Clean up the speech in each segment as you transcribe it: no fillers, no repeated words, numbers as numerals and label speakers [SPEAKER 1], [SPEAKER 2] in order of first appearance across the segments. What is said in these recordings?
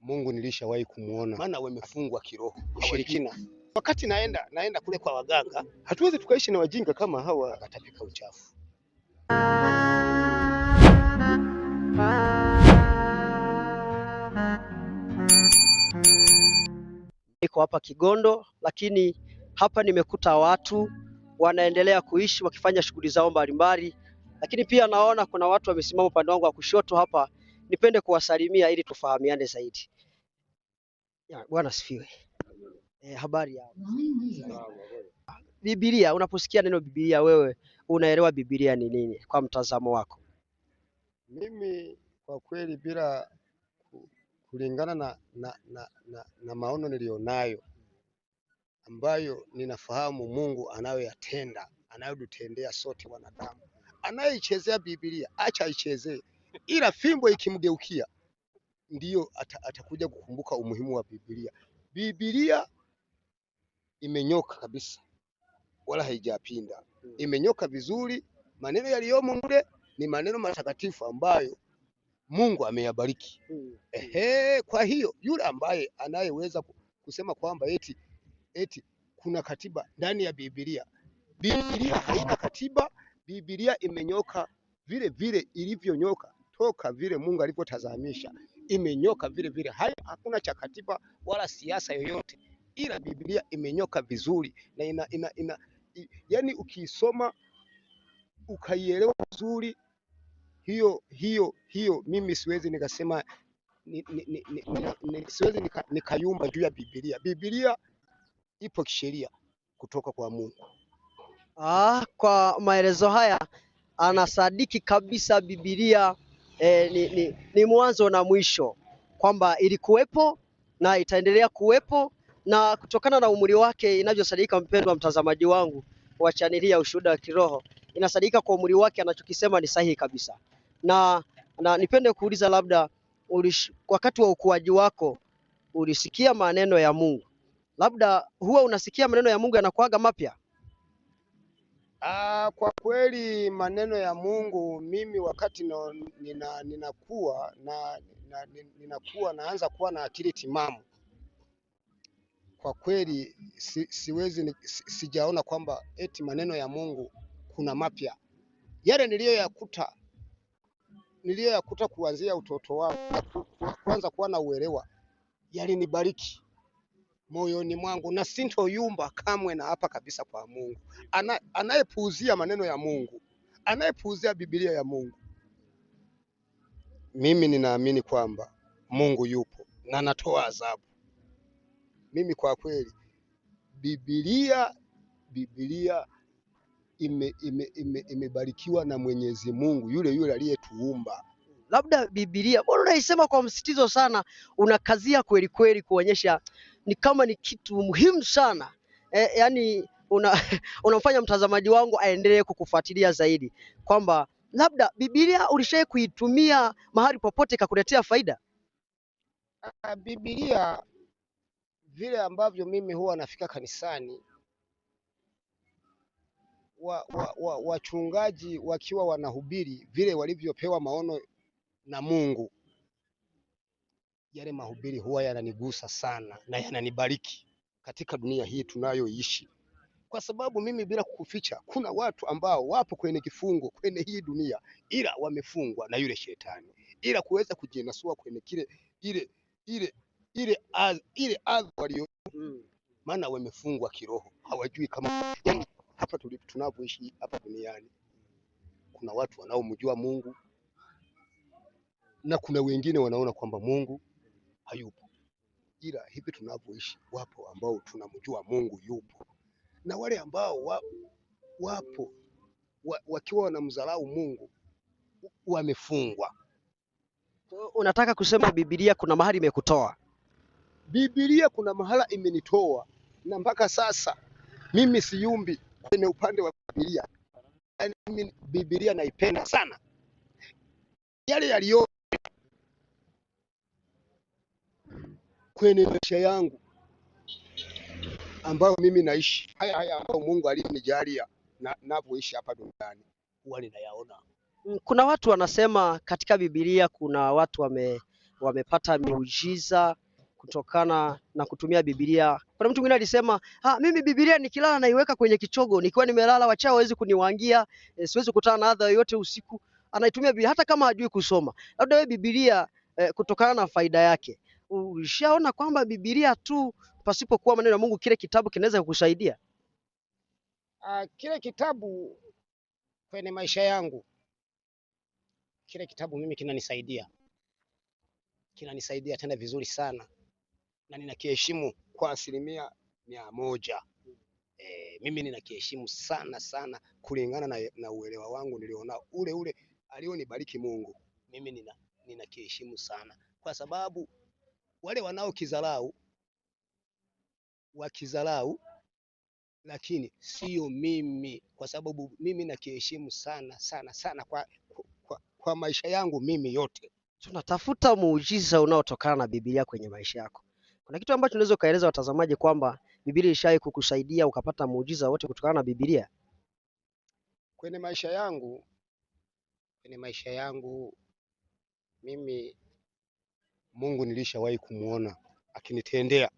[SPEAKER 1] Mungu nilishawahi kumuona, maana wamefungwa kiroho, ushirikina. Wakati naenda kule kwa waganga, hatuwezi tukaishi na wajinga kama hawa, atapika uchafu.
[SPEAKER 2] Niko hapa Kigondo, lakini hapa nimekuta watu wanaendelea kuishi wakifanya shughuli zao mbalimbali, lakini pia naona kuna watu wamesimama upande wangu wa kushoto hapa. Nipende kuwasalimia ili tufahamiane zaidi. Bwana sifiwe. Habari ya Biblia, unaposikia neno Biblia wewe unaelewa Biblia ni nini kwa mtazamo wako?
[SPEAKER 1] Mimi kwa kweli bila kulingana na maono nilionayo ambayo ninafahamu Mungu anayoyatenda, anayotutendea sote wanadamu. Anayeichezea Biblia acha aichezee, ila fimbo ikimgeukia ndiyo atakuja kukumbuka umuhimu wa Biblia. Biblia imenyoka kabisa, wala haijapinda, imenyoka vizuri. Maneno yaliyomo mle ni maneno matakatifu ambayo Mungu ameyabariki. Kwa hiyo yule ambaye anayeweza kusema kwamba eti kuna katiba ndani ya Biblia, Biblia haina katiba. Biblia imenyoka vile vile ilivyonyoka toka vile Mungu alivyotazamisha, imenyoka vile vile. Hakuna cha katiba wala siasa yoyote, ila Biblia imenyoka vizuri na yani ukiisoma ukaielewa vizuri, hiyo mimi siwezi nikasema siwezi nikayumba juu ya Biblia. Biblia ipo kisheria kutoka kwa Mungu.
[SPEAKER 2] Kwa maelezo haya anasadiki kabisa Biblia ni mwanzo na mwisho, kwamba ilikuwepo na itaendelea kuwepo, na kutokana na umri wake inavyosadika, mpendwa mtazamaji wangu wa chaneli ya Ushuhuda wa Kiroho, inasadika kwa umri wake anachokisema ni sahihi kabisa. Na nipende kuuliza, labda wakati wa ukuaji wako ulisikia maneno ya Mungu? Labda huwa unasikia maneno ya Mungu yanakuaga mapya?
[SPEAKER 1] Kwa kweli maneno ya Mungu mimi wakati ninakuwa naanza kuwa na akili timamu, kwa kweli sijaona kwamba eti maneno ya Mungu kuna mapya. Yale niliyoyakuta kuanzia utoto wangu, kwanza kuwa na uelewa, yalinibariki moyoni mwangu na sintoyumba kamwe, na hapa kabisa kwa Mungu. Anayepuuzia maneno ya Mungu, anayepuuzia Biblia ya Mungu, mimi ninaamini kwamba Mungu yupo na anatoa adhabu. Mimi kwa kweli Biblia imebarikiwa na Mwenyezi Mungu yule aliyetuumba.
[SPEAKER 2] Labda Biblia mbona unaisema kwa msitizo sana, unakazia kweli kweli kuonyesha ni kama ni kitu muhimu sana, yani unamfanya mtazamaji wangu aendelee kukufuatilia zaidi, kwamba labda Biblia ulishaye kuitumia mahali popote ikakuletea faida?
[SPEAKER 1] Biblia vile ambavyo mimi huwa nafika kanisani, wachungaji wakiwa wanahubiri vile walivyopewa maono na Mungu, yale mahubiri huwa yananigusa sana na yananibariki katika dunia hii tunayoishi, kwa sababu mimi bila kukuficha, kuna watu ambao wapo kwenye kifungo kwenye hii dunia, ila wamefungwa na yule shetani, ila kuweza kujinasua kwenye ile adhabu walio, maana wamefungwa kiroho, hawajui kama hapa tunapoishi hapa duniani kuna watu wanaomjua Mungu na kuna wengine wanaona kwamba Mungu hayupo, ila hivi tunavyoishi wapo ambao tunamjua Mungu yupo, na wale ambao wapo wakiwa wanamdharau Mungu wamefungwa.
[SPEAKER 2] Unataka kusema Biblia kuna mahali imekutoa?
[SPEAKER 1] Biblia kuna mahala imenitoa, na mpaka sasa mimi siyumbi kwenye upande wa Biblia. Yani mimi Biblia naipenda sana, yale yaliyo kwenye maisha yangu ambayo mimi naishi, haya ambayo Mungu alinijalia na ninapoishi hapa duniani, huwa ninayaona.
[SPEAKER 2] Kuna watu wanasema katika Biblia kuna watu wamepata miujiza kutokana na kutumia Biblia. Kuna mtu mwingine alisema, mimi Biblia nikilala naiweka kwenye kichogo, nikiwa nimelala wachawi hawezi kuniwangia, siwezi kukutana na adha yoyote usiku. Anaitumia Biblia hata kama hajui kusoma. Labda wewe Biblia kutokana na faida yake, ushaona kwamba Biblia tu pasipokuwa maneno ya Mungu, kile kitabu kinaweza kukusaidia?
[SPEAKER 1] Kile kitabu kwenye maisha yangu, kile kitabu mimi kinanisaidia tena vizuri sana, na ninakiheshimu kwa 100%. Mimi ninakiheshimu sana sana kulingana na uelewa wangu niliona ule alionibariki Mungu. Mimi ninakiheshimu sana, kwa sababu wale wakizarau, lakini sio mimi, kwa sababu mimi nakiheshimu sana sana sana kwa maisha yangu mimi yote.
[SPEAKER 2] Tunatafuta muujiza unaotokana na Biblia kwenye maisha yako. Kuna kitu ambacho unaweza kaeleza watazamaji kwamba Biblia ilishawahi kukusaidia ukapata muujiza wote kutokana na Biblia?
[SPEAKER 1] Kwenye maisha yangu mimi, Mungu nilishawahi kumuona akinitendea,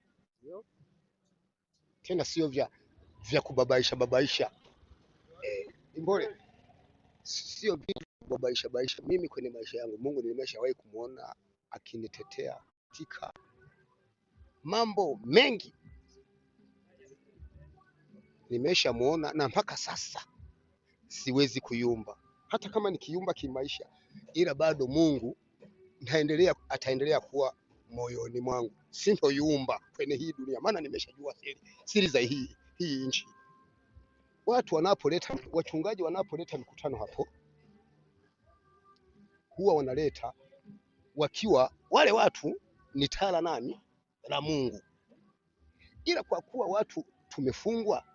[SPEAKER 1] tena sio vya kubabaisha imbole, sio vitu kubabaisha. Mimi kwenye maisha yangu Mungu nimeshawahi kumuona akinitetea katika mambo mengi, nimeshamuona, na mpaka sasa siwezi kuyumba. Hata kama nikiyumba kimaisha, ila bado Mungu ataendelea kuwa moyoni mwangu, sintoyumba kwenye hii dunia, maana nimeshajua siri za hii nchi. Wachungaji wanapoleta mikutano hapo, huwa wanaleta wakiwa wale watu ni tala nani la Mungu, ila kwa kuwa watu tumefungwa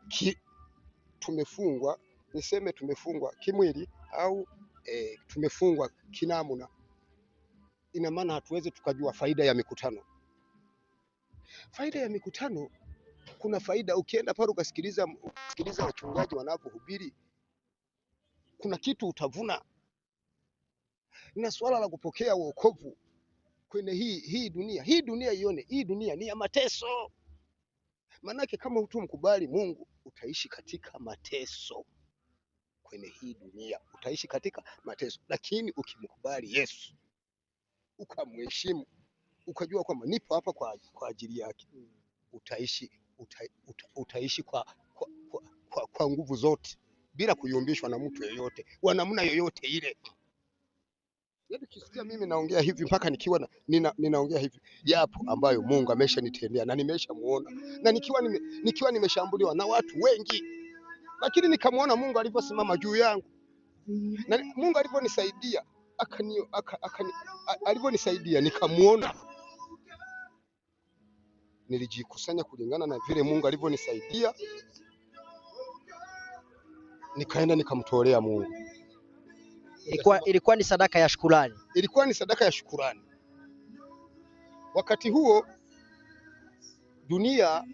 [SPEAKER 1] kimwili au tumefungwa kinamuna, ina maana hatuwezi tukajua faida ya mikutano. Faida ya mikutano, kuna faida. Ukienda pale ukasikiliza wachungaji wanapohubiri, kuna kitu utavuna. Na swala la kupokea wokovu kwenye hii dunia ione, hii dunia ni ya mateso. Manake kama hutomkubali Mungu utaishi katika mateso. Kwenye hii dunia utaishi katika mateso, lakini ukimkubali Yesu, ukamheshimu, ukajua kwamba nipo hapa kwa ajili yake, utaishi kwa nguvu zote, bila kuyumbishwa na mtu yeyote wa namna yoyote ile. Yaani kisikia mimi naongea hivi mpaka nikiwa ninaongea hivi, yapo ambayo Mungu ameshanitendea na nimeshamuona, na nikiwa nimeshambuliwa na watu wengi, lakini nikamwona Mungu aliposimama juu yangu, na Mungu aliponisaidia aliponisaidia nikamuona, nilijikusanya kulingana na vile Mungu alivyonisaidia, nikaenda nikamtolea Mungu.
[SPEAKER 2] Ilikuwa ni sadaka ya shukrani.
[SPEAKER 1] Ilikuwa ni sadaka ya shukrani. Wakati huo dunia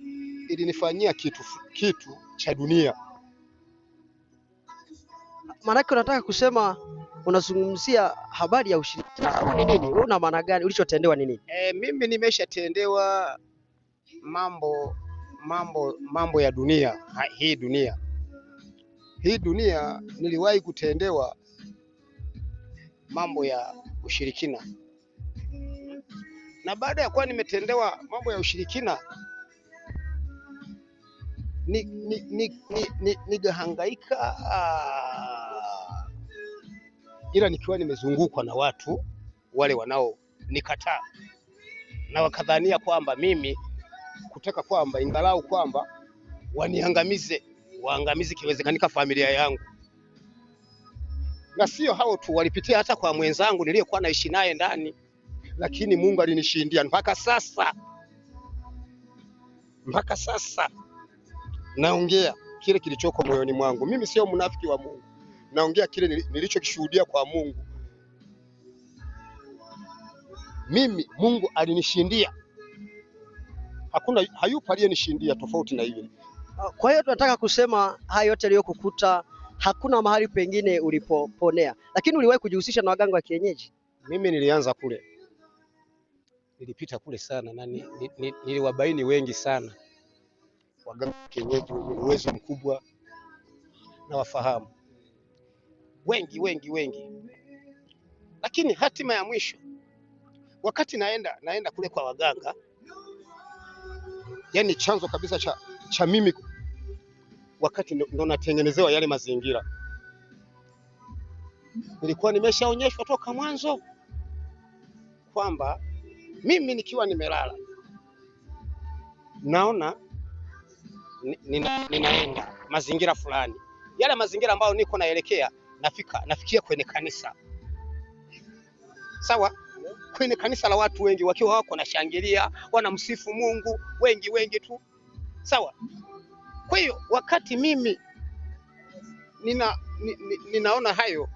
[SPEAKER 1] ilinifanyia kitu cha dunia.
[SPEAKER 2] Maanake unataka kusema, unazungumzia habari ya ushirikina ni nini? Una maana gani? Ulichotendewa ni nini?
[SPEAKER 1] Mimi nimeshatendewa mambo ya dunia. Hii dunia niliwahi kutendewa mambo ya ushirikina, na baada ya kuwa nimetendewa mambo ya ushirikina, nigahangaika, ila nikiwa nimezungukwa na watu wale wanao nikataa, na wakadhania kwamba mimi kutaka kwamba ingalau kwamba waangamize kiwezekanika familia yangu. Na sio hao tu, walipitia hata kwa mwenzangu niliyokuwa naishi naye ndani, lakini Mungu alinishindia. Mpaka sasa naongea kile kilichoko moyoni mwangu. Mimi sio mnafiki wa Mungu, naongea kile nilichokishuhudia kwa Mungu. Mimi Mungu alinishindia, hayupo aliyenishindia tofauti na hiyo.
[SPEAKER 2] Kwa hiyo tunataka kusema haya yote yaliyokukuta, hakuna mahali pengine ulipoponea, lakini uliwahi kujihusisha na waganga wa kienyeji?
[SPEAKER 1] Mimi nilianza kule nilipita kule sana na niliwabaini wengi sana waganga kienyeji wenye uwezo mkubwa na wafahamu wengi, lakini hatima ya mwisho wakati naenda kule kwa waganga, yani chanzo kabisa cha mimi wakati ndo natengenezewa yale mazingira, nilikuwa nimeshaonyeshwa toka mwanzo kwamba mimi nikiwa nimelala naona ninaenda mazingira fulani, yale mazingira ambayo niko naelekea, nafikia kwenye kanisa, sawa, kwenye kanisa la watu wengi wakiwa wako na shangilia, wanamsifu Mungu, wengi tu, sawa. Kwa hiyo wakati mimi ninaona hayo,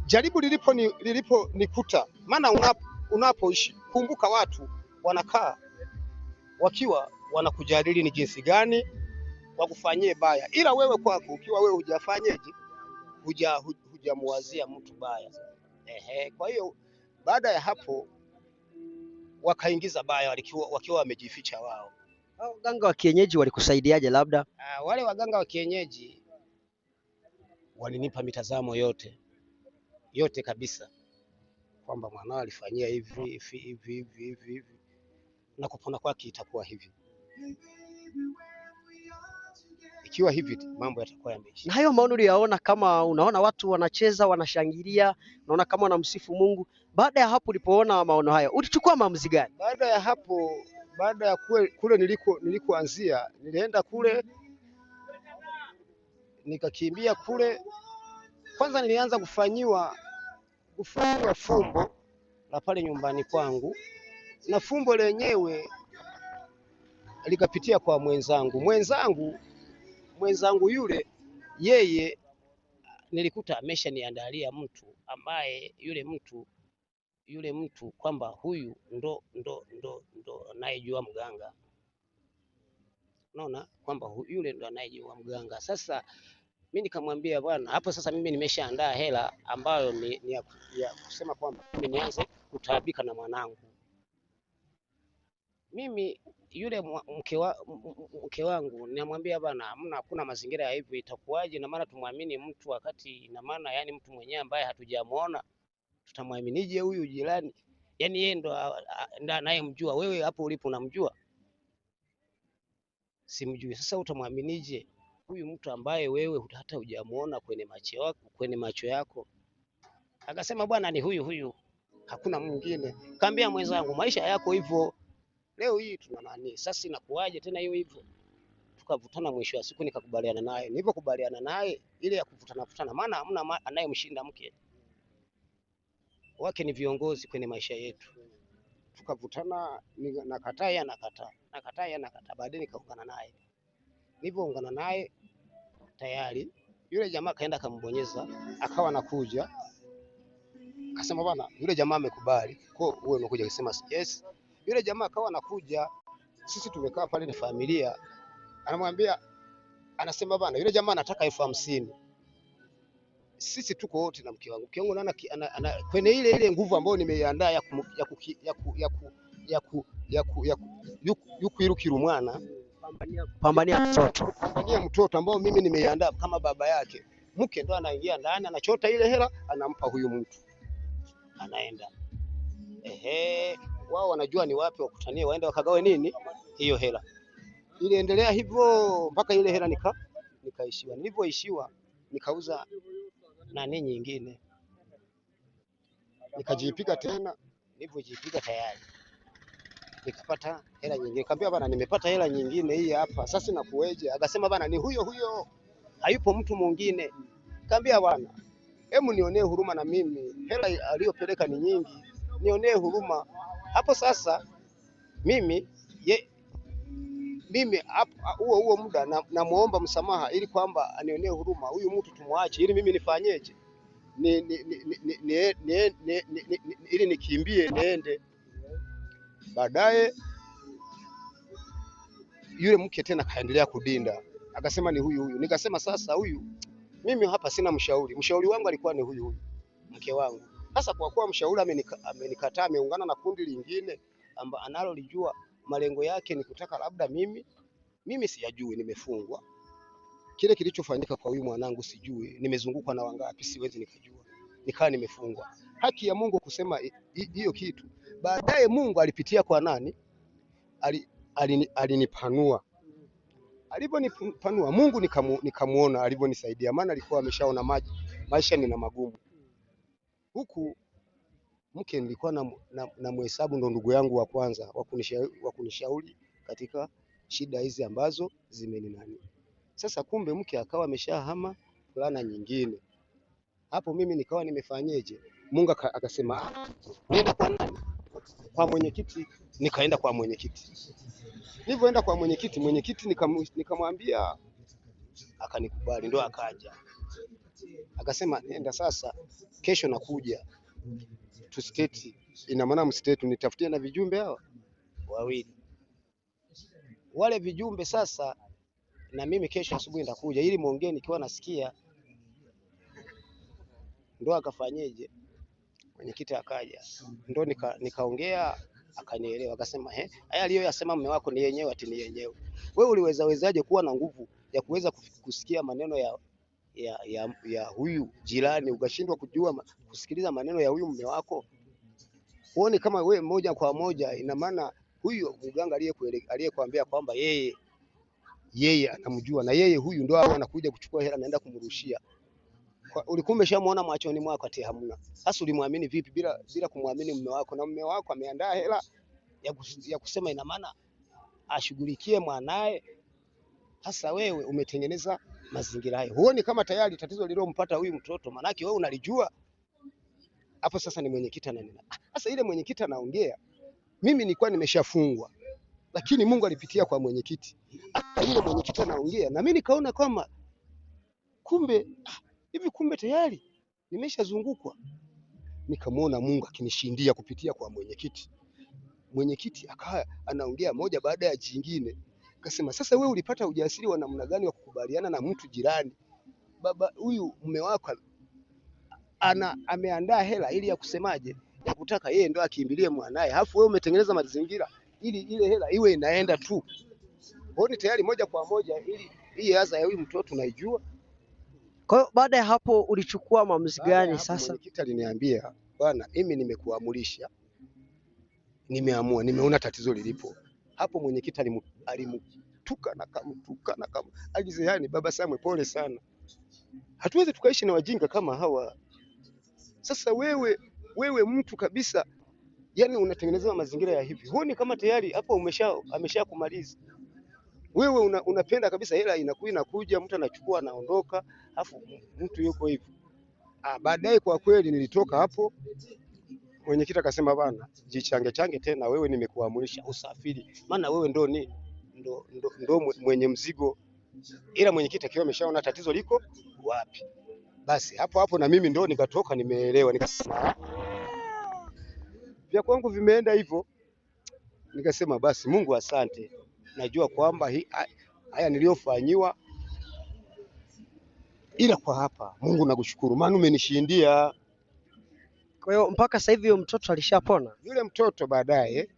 [SPEAKER 1] jaribu lilipo nikuta, maana unapoishi, kumbuka watu wanakaa wakiwa wanakujadili ni jinsi gani wakufanyie baya, ila wewe kwako ukiwa wewe hujafanyeje, hujamuwazia mtu baya. Kwa hiyo baada ya hapo wakaingiza baya wakiwa wamejificha wao.
[SPEAKER 2] Waganga wa kienyeji walikusaidiaje? Labda
[SPEAKER 1] wale waganga wa kienyeji walinipa mitazamo yote kabisa, kwamba mwanao alifanyia hivi na kupona kwake itakuwa hivi, ikiwa hivi mambo yatakuwa yameisha.
[SPEAKER 2] Na hayo maono uliyaona, kama unaona watu wanacheza, wanashangilia, unaona kama wanamsifu Mungu, baada ya hapo ulipoona maono hayo ulichukua maamuzi gani?
[SPEAKER 1] Baada ya hapo, baada ya kule nilikoanzia, nilienda kule nikakimbia kule. Kwanza nilianza kufanyiwa fumbo la pale nyumbani kwangu, na fumbo lenyewe likapitia kwa mwenzangu yule, yeye nilikuta ameshaniandalia mtu ambaye yule mtu kwamba huyu ndo anayejua mganga, unaona kwamba yule ndo anayejua mganga. Sasa mimi nikamwambia bwana, hapo sasa mimi nimeshaandaa hela ambayo ni ya kusema kwamba mimi nianze kutaabika na mwanangu. Mimi yule mke wangu ninamwambia bwana, hakuna mazingira ya hivyo, itakuwaje? Na maana tumwamini mtu wakati, ina maana yani mtu mwenyewe ambaye hatujamuona tutamwaminije huyu jirani? Yani yeye ndo anayemjua. Wewe hapo ulipo unamjua? Simjui. Sasa utamwaminije huyu mtu ambaye wewe hata hujamuona kwenye macho yako? Akasema bwana, ni huyu, hakuna mwingine. Kaambia mwenzangu, maisha yako hivyo, leo hii tuna nani, sasa inakuaje tena hiyo hivyo? Tukavutana, mwisho wa siku nikakubaliana naye. Nilipokubaliana naye, ile ya kuvutana, maana hamna anayemshinda mke wake, ni viongozi kwenye maisha yetu. Tukavutana, nakataa, baadaye nikaungana naye. Nilipoungana naye tayari yule jamaa kaenda kambonyeza, akawa nakuja, akasema bwana, yule jamaa amekubali, kwa wewe umekuja. Akasema yes. Yule jamaa akawa nakuja, sisi tumekaa pale na familia, anasema bwana, yule jamaa anataka 50,000. Sisi tuko wote na mke wangu kwenye ile nguvu ambayo nimeiandaa yukuirukiru mwana, pambania mtoto ambao mimi nimeiandaa kama baba yake. Mke ndo anaingia ndani, anachota ile hela, anampa huyu mtu, anaenda. Wao wanajua ni wapi wakutanie, waende wakagawe nini hiyo hela. Iliendelea hivyo mpaka ile hela nikaishiwa. Nilipoishiwa nikauza nani nyingine, nikajipiga tena. Nilipojipiga tayari nikapata hela nyingine. Nikamwambia bana, nimepata hela nyingine hii hapa, sasa nakueje? Akasema bana, ni huyo, hayupo mtu mwingine. Nikamwambia bwana, hebu nionee huruma na mimi, hela aliyopeleka ni nyingi, nionee huruma hapo. Sasa mimi huo muda namuomba msamaha, ili kwamba anionee huruma, huyu mtu tumwache, ili mimi nifanyeje, ili nikimbie niende. Baadaye yule mke tena kaendelea kudinda, akasema ni huyu. Nikasema sasa huyu, mimi hapa sina mshauri wangu alikuwa ni huyu mke wangu. Sasa kwa kuwa mshauri amenikataa, ameungana na kundi lingine analolijua malengo yake ni kutaka labda mimi siyajui, nimefungwa. Kile kilichofanyika kwa huyu mwanangu sijui, nimezungukwa na wangapi siwezi nikajua, nikawa nimefungwa. Haki ya Mungu kusema hiyo kitu. Baadaye Mungu alipitia kwa nani? Alinipanua. Aliponipanua Mungu nikamuona alivyonisaidia, maana alikuwa ameshaona maisha nina magumu. Huku mke nilikuwa na mhesabu ndo ndugu yangu wa kwanza wa kunishauri katika shida hizi ambazo zimeninani. Sasa kumbe mke akawa ameshahama fulana nyingine. Hapo mimi nikawa nimefanyeje? Mungu akasema nenda kwa nani? Kwa mwenyekiti. Nikaenda kwa mwenyekiti. Nilipoenda kwa mwenyekiti nikamwambia, akanikubali, ndo akaja. Akasema nenda sasa, kesho nakuja. Tusiteti. Ina maana msitetu, nitafutie na vijumbe hao wawili. Wale vijumbe sasa na mimi kesho asubuhi nitakuja ili muongee nikiwa nasikia. Ndo akafanyeje? Mwenyekiti akaja. Ndo nikaongea akanielewa, akasema haya aliyoyasema mume wako ni yenyewe, ati ni yenyewe. Wewe uliwezaje kuwa na nguvu ya kuweza kusikia maneno ya huyu jirani ukashindwa kusikiliza maneno ya huyu mume wako? Uone kama wewe moja kwa moja, ina maana huyu mganga aliyekwambia kwamba yeye anamjua na yeye huyu ndo anakuja kuchukua hela naenda kumrushia. Ulikuwa umeshamuona machoni mwako ati hamna. Sasa ulimwamini vipi bila kumwamini mume wako? Na mume wako ameandaa hela ya kusema, ina maana ashughulikie mwanae. Hasa wewe umetengeneza mazingira hayo. Huoni kama tayari tatizo lilompata huyu mtoto manake wewe unalijua? Hapo sasa ni mwenyekiti ananena. Sasa ile mwenyekiti anaongea, mimi nilikuwa nimeshafungwa, lakini Mungu alipitia kwa mwenyekiti. Ile mwenyekiti anaongea na mimi nikaona kama kumbe tayari nimeshazungukwa. Nikamuona Mungu akinishindia kupitia kwa mwenyekiti. Mwenyekiti akawa anaongea moja baada ya jingine. Akasema sasa wewe ulipata ujasiri wa namna gani wa kukubaliana na mtu jirani? Baba huyu mume wako ameandaa hela ili ya kusemaje? Ya kutaka yeye ndo akimbilie mwanae. Alafu wewe umetengeneza mazingira ili ile hela iwe inaenda tu. Huoni tayari moja kwa moja ili hii adha ya huyu mtoto unaijua?
[SPEAKER 2] Kwa hiyo baada ya hapo ulichukua maamuzi gani sasa?
[SPEAKER 1] Mwenyekiti aliniambia, bwana, mimi nimekuamulisha, nimeamua, nimeona tatizo lilipo. Hapo mwenyekiti alimtukana kama alizehani, baba Samwe, pole sana, hatuwezi tukaishi na wajinga kama hawa. Sasa wewe mtu kabisa, yani unatengeneza mazingira ya hivi. Huoni kama tayari hapo amesha kumaliza? Wewe unapenda kabisa hela inakuja, mtu anachukua anaondoka, afu mtu yuko hivi. Baadaye kwa kweli nilitoka hapo, mwenyekiti akasema bana, jichange tena, wewe nimekuamulisha usafiri, maana wewe ndo mwenye mzigo. Ila mwenyekiti akiwa ameshaona tatizo liko wapi, basi hapo na mimi ndo nikatoka, nimeelewa, nikasema vya kwangu vimeenda hivyo. Nikasema basi Mungu asante, najua kwamba haya niliyofanyiwa, ila kwa hapa Mungu nakushukuru, maana umenishindia.
[SPEAKER 2] Kwa hiyo mpaka sasa hivi mtoto alishapona? Yule
[SPEAKER 1] mtoto baadaye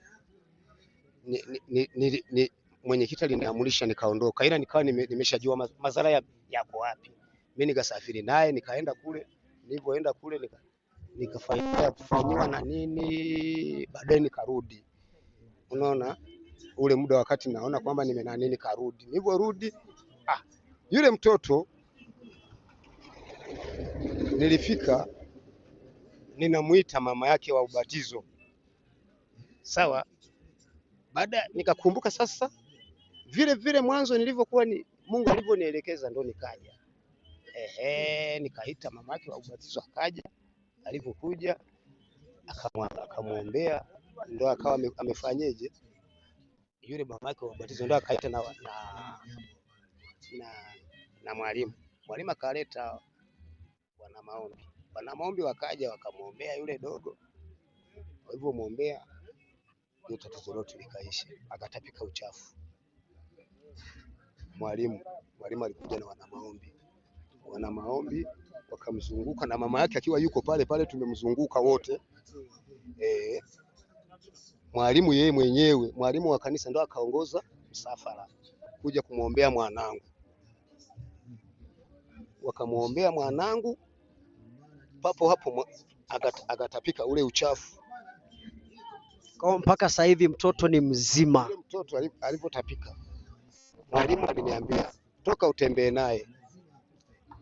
[SPEAKER 1] mwenyekiti aliniamulisha nikaondoka, ila nikawa nimeshajua madhara yako wapi. Mimi nikasafiri naye nikaenda kule, nilipoenda kule nikafanyiwa na nini, baadaye nikarudi. Unaona ule muda wakati naona kwamba nikarudi. Niliporudi yule mtoto nilifika ninamuita mama yake wa ubatizo. Sawa? Baada nikakumbuka sasa vile mwanzo nilivyokuwa Mungu alivyonielekeza ndo nikaja. Nikaita mama yake wa ubatizo akaja. Alipokuja akamuombea, ndo akawa amefanyeje? Yule mama yake wa ubatizo ndo akaita na mwalimu. Mwalimu akaleta wana maombi wakaja wakamuombea yule dogo. Walivyomuombea ndio tatizo lote likaisha, akatapika uchafu. Mwalimu alikuja na wana maombi wakamzunguka na mama yake akiwa yuko pale pale, tumemzunguka wote. Mwalimu yeye mwenyewe, mwalimu wa kanisa ndo akaongoza msafara kuja kumwombea mwanangu. Wakamwombea mwanangu, papo hapo agatapika ule uchafu.
[SPEAKER 2] Kwa mpaka sasa hivi mtoto ni mzima.
[SPEAKER 1] Ule mtoto alipotapika, mwalimu aliniambia toka utembee naye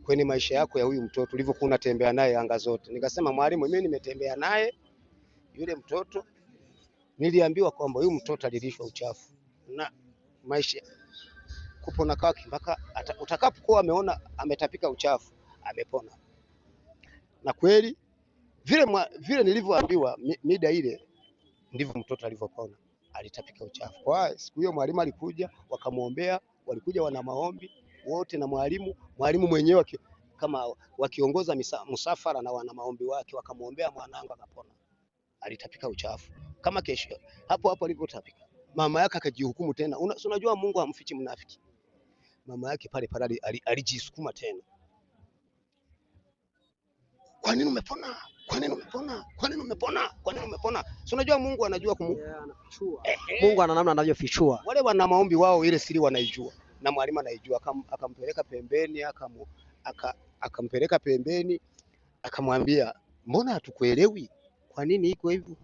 [SPEAKER 1] kwenye maisha yako ya huyu mtoto ulivyokuwa unatembea naye anga zote. Nikasema mwalimu, mimi nimetembea naye yule mtoto, niliambiwa kwamba huyu mtoto alilishwa uchafu na maisha kupona kwake mpaka utakapokuwa ameona ametapika uchafu amepona. Na kweli vile nilivyoambiwa mida ile ndivyo mtoto alivyopona, alitapika uchafu. Kwa siku hiyo mwalimu alikuja, wakamwombea, walikuja wana maombi wote na mwalimu mwenyewe kama wakiongoza msafara na wana maombi wake, wakamwombea mwanangu akapona. Alitapika uchafu kama kesho. Hapo alipotapika, mama yake akajihukumu tena. Unajua Mungu hamfichi mnafiki. Mama yake pale alijisukuma tena. Kwa nini umepona? Kwa nini umepona? Kwa nini umepona? Kwa nini umepona? Si unajua Mungu anajua
[SPEAKER 2] anafichua. Mungu ana namna anavyofichua.
[SPEAKER 1] Wale wana maombi wao ile siri wanaijua. Na mwalimu anaijua, akampeleka pembeni, akampeleka pembeni, akamwambia, mbona hatukuelewi? Kwa nini iko hivyo?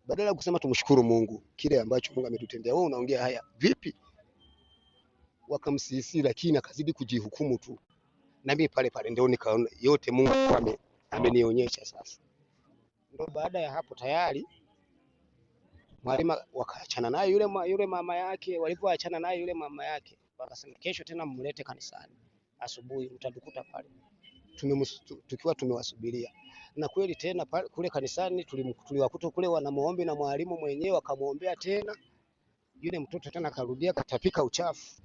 [SPEAKER 1] Badala ya kusema tumshukuru Mungu kile ambacho Mungu ametutendea, wewe unaongea haya vipi? Wakamsisi, lakini akazidi kujihukumu tu. Na mimi pale ndio nikaona yote Mungu amenionyesha sasa. Ndio baada ya hapo tayari mwalimu wakaachana naye yule mama yake. Walipoachana naye yule mama yake, wakasema kesho tena mmlete kanisani asubuhi, mtatukuta pale. Tukiwa tumewasubiria, na kweli tena pale kule kanisani tuliwakuta kule wana maombi na mwalimu mwenyewe akamwombea tena. Yule mtoto tena akarudia katapika uchafu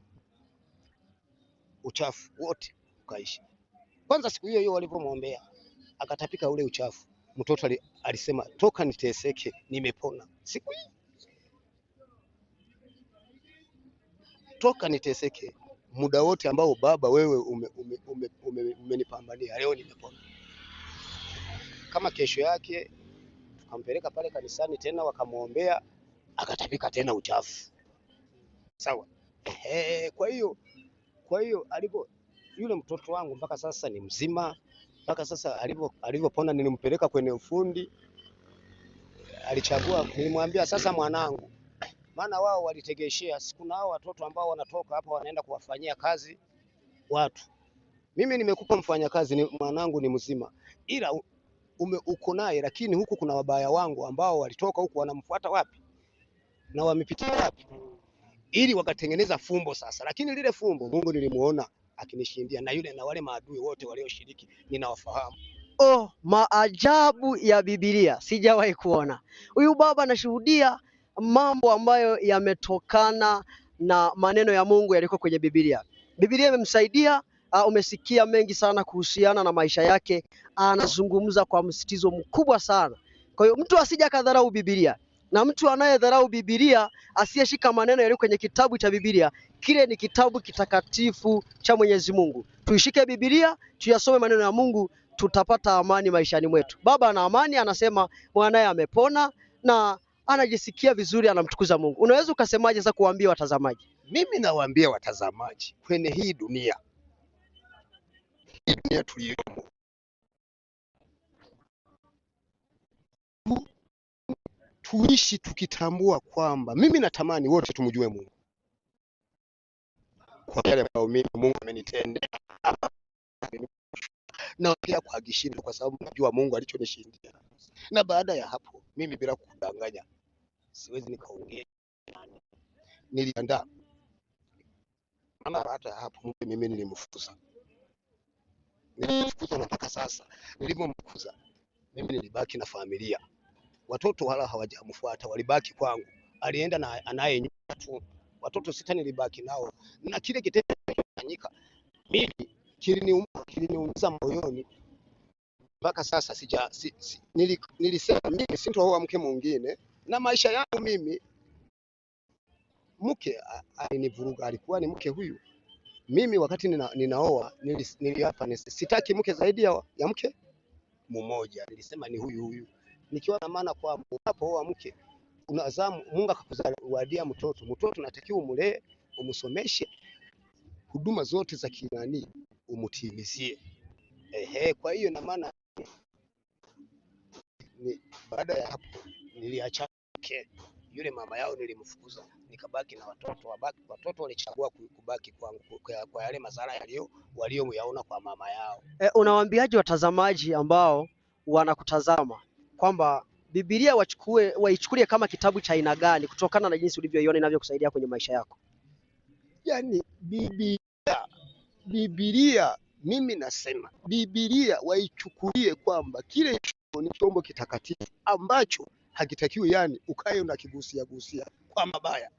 [SPEAKER 1] wote ukaisha. Kwanza siku hiyo walipomwombea akatapika ule uchafu, mtoto alisema toka niteseke nimepona. Siku hii toka niteseke, muda wote ambao baba wewe umenipambania, leo nimepona. Kama kesho yake tukampeleka pale kanisani tena wakamwombea, akatapika tena uchafu. Sawa. Kwa hiyo yule mtoto wangu mpaka sasa ni mzima. Mpaka sasa alivyopona nilimpeleka kwenye ufundi. Alichagua, nilimwambia sasa mwanangu, maana wao walitegeshea siku na hao watoto ambao wanatoka hapa wanaenda kuwafanyia kazi watu. Mimi nimekupa mfanyakazi, mwanangu ni mzima, ila uko naye, lakini huku kuna wabaya wangu ambao walitoka huku wanamfuata wapi na wamepitia wapi, ili wakatengeneza fumbo sasa. Lakini lile fumbo Mungu nilimuona akinishindia, na wale maadui wote walioshiriki ninawafahamu.
[SPEAKER 2] Maajabu ya Biblia sijawahi kuona. Huyu baba anashuhudia mambo ambayo yametokana na maneno ya Mungu yaliko kwenye Biblia. Biblia imemsaidia. Umesikia mengi sana kuhusiana na maisha yake, anazungumza kwa msitizo mkubwa sana. Kwa hiyo mtu asije akadharau Biblia, na mtu anayedharau Biblia asiyeshika maneno yaliyo kwenye kitabu cha Biblia. Kile ni kitabu kitakatifu cha Mwenyezi Mungu. Tuishike Biblia, tuyasome maneno ya Mungu, tutapata amani maishani mwetu. Baba ana amani, anasema mwanae amepona na anajisikia vizuri, anamtukuza Mungu. Unaweza ukasemaje sasa kuambia watazamaji?
[SPEAKER 1] Mimi nawaambia watazamaji, kwenye hii dunia tuliyomo, tuishi tukitambua kwamba mimi natamani wote tumjue Mungu kwa yale ambayo Mungu amenitendea, na pia kwa kishindo, kwa sababu najua Mungu alichonishindia. Na baada ya hapo mimi bila kudanganya siwezi nikaongea. Niliandaa, maana baada ya hapo mimi nilimfukuza na mpaka sasa nilipomfukuza mimi nilibaki na familia. Watoto wala hawajamfuata, walibaki kwangu. Alienda na anaye nyuma tu. Watoto 6 nilibaki nao, na kile kitendo kilichofanyika mimi kiliniumiza moyoni. Mpaka sasa nilisema mimi sintoa mke mwingine na maisha yangu mimi. Mke alinivuruga, alikuwa ni mke huyu Mimi wakati ninaoa niliapa sitaki mke zaidi ya mke mmoja. Nilisema ni huyu, nikiwa na maana kwa unapooa mke unazaa, Mungu akakuzawadia mtoto unatakiwa umlee, umsomeshe, huduma zote za kinani umtimizie. Kwa hiyo na maana baada ya hapo niliacha yule mama yao, nilimfukuza, nikabaki na watoto walichagua kubaki kwangu kwa yale madhara walioyaona kwa mama yao.
[SPEAKER 2] Unawaambiaje watazamaji ambao wanakutazama kwamba Biblia waichukulie kama kitabu cha aina gani kutokana na jinsi ulivyoiona inavyokusaidia kwenye maisha yako?
[SPEAKER 1] Yaani Biblia mimi nasema Biblia waichukulie kwamba kile ni chombo kitakatifu ambacho hakitakiwi yani ukae unakigusia kwa mabaya.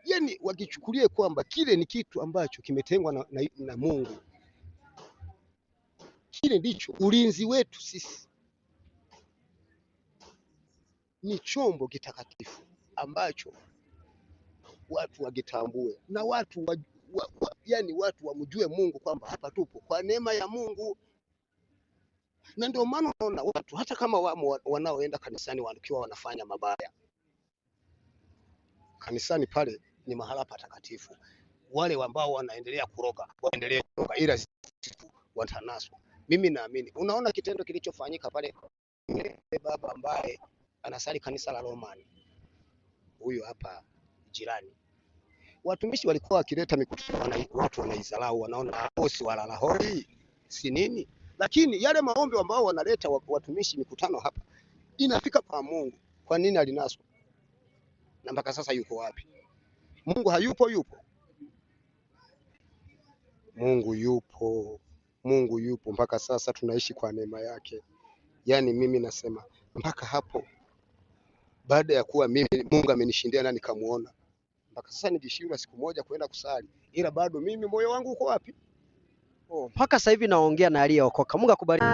[SPEAKER 1] Yani wakichukulie kwamba kile ni kitu ambacho kimetengwa na Mungu. Kile ndicho ulinzi wetu sisi. Ni chombo kitakatifu ambacho watu wagitambue na watu yani watu wamjue Mungu kwamba hapa tupo kwa neema ya Mungu. Na ndio maana unaona watu hata kama wanaoenda kanisani wakiwa wanafanya mabaya, kanisani pale ni mahala patakatifu. Wale ambao wanaendelea kuroga waendelee kuroga, ila watanaswa. Mimi naamini, unaona kitendo kilichofanyika pale, baba ambaye anasali kanisa la Romani, huyu hapa jirani, watumishi walikuwa wakileta mikutano, watu wanaidharau, wanaona bosi walala hoi si nini, lakini yale maombi ambao wanaleta watumishi mikutano hapa inafika kwa Mungu. Kwa nini alinaswa? Na mpaka sasa yuko wapi? Mungu hayupo? Yupo. Mungu yupo mpaka sasa, tunaishi kwa neema yake. Yaani mimi nasema mpaka hapo, baada ya kuwa mimi Mungu amenishindia na nikamuona, mpaka sasa nijishiwa siku moja kwenda kusali, ila bado mimi moyo wangu uko wapi?
[SPEAKER 2] Mpaka sasa hivi naongea na aliyeokoka. Mungu akubariki.